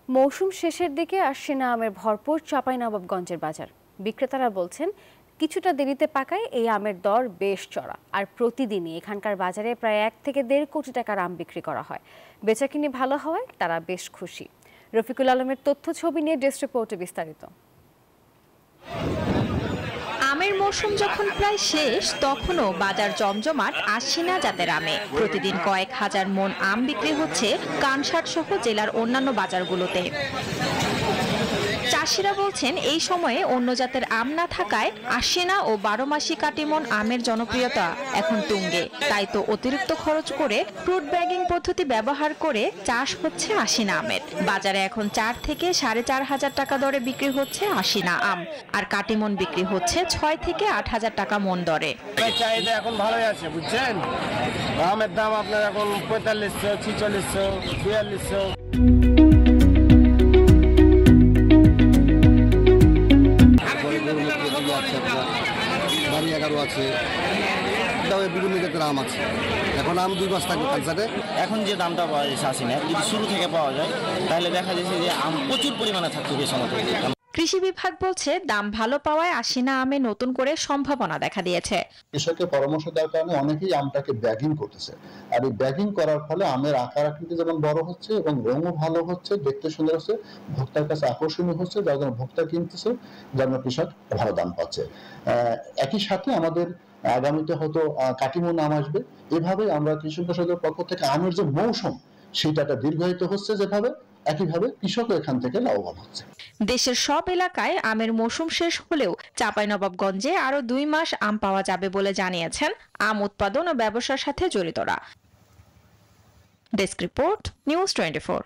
মৌসুম শেষের দিকে আশ্বিনা আমের ভরপুর চাঁপাইনবাবগঞ্জের বাজার। বিক্রেতারা বলছেন কিছুটা দেরিতে পাকায় এই আমের দর বেশ চড়া, আর প্রতিদিনই এখানকার বাজারে প্রায় 1 থেকে 1.5 কোটি টাকার আম বিক্রি করা হয়। বেচাকিনি ভালো হওয়ায় তারা বেশ খুশি। রফিকুল আলমের তথ্য ছবি নিয়ে ডেস্ক রিপোর্টে বিস্তারিত। আমের মৌসুম যখন প্রায় শেষ, তখনও বাজার জমজমাট আশ্বিনা জাতের আমে। প্রতিদিন কয়েক হাজার মন আম বিক্রি হচ্ছে কানসাট সহ জেলার অন্যান্য বাজারগুলোতে। চাষিরা বলছেন এই সময়ে অন্য জাতের আম না থাকায় আশ্বিনা ও 12 মাসি কাটিমন আমের জনপ্রিয়তা এখন তুঙ্গে। তাই তো অতিরিক্ত খরচ করে ফ্রুট ব্যাগিং পদ্ধতি ব্যবহার করে চাষ হচ্ছে আশ্বিনা আমের। বাজারে এখন 4 থেকে 4.5 হাজার টাকা দরে বিক্রি হচ্ছে আশ্বিনা আম, আর কাটিমন বিক্রি হচ্ছে 6 থেকে 8 হাজার টাকা মন দরে। চাহিদা এখন ভালোই আছে, বুঝছেন। আমের দাম আপনার এখন 4500, 4600, 4200। আছে, বিভিন্ন জাতের আম আছে। এখন আম 2 মাস থাকবে কালচারে। এখন যে দামটা পাওয়া যাচ্ছে আশ্বিনা, যদি শুরু থেকে পাওয়া যায় তাহলে দেখা যাচ্ছে যে আম প্রচুর পরিমাণে থাকবে বেশ আমাদের। কৃষি বিভাগ বলছে দাম ভালো পাওয়ায় আশ্বিনা আমে নতুন করে সম্ভাবনা দেখা দিয়েছে। কৃষকের পরামর্শ দেওয়ার কারণে অনেকেই আমটাকে ব্যাগিং করতেছে, আর এই ব্যাগিং করার ফলে আমের আকার আকৃতি যেমন বড় হচ্ছে এবং রঙও ভালো হচ্ছে, দেখতে সুন্দর হচ্ছে, ভোক্তার কাছে আকর্ষণীয় হচ্ছে, যার জন্য ভোক্তা কিনতেছে, যার জন্য কৃষক ভালো দাম পাচ্ছে। একই সাথে আমাদের আগামীতে হয়তো কাটিমন আম আসবে। এভাবে আমরা কৃষি পরিষদের পক্ষ থেকে আমের যে মৌসুম সেটা দীর্ঘায়িত হচ্ছে, যেভাবে একইভাবে কৃষকও এখান থেকে লাভবান হচ্ছে। দেশের সব এলাকায় আমের মৌসুম শেষ হলেও চাঁপাইনবাবগঞ্জে আরো 2 মাস আম পাওয়া যাবে বলে জানিয়েছেন আম উৎপাদন ও ব্যবসার সাথে জড়িতরা। Desk report, news 24।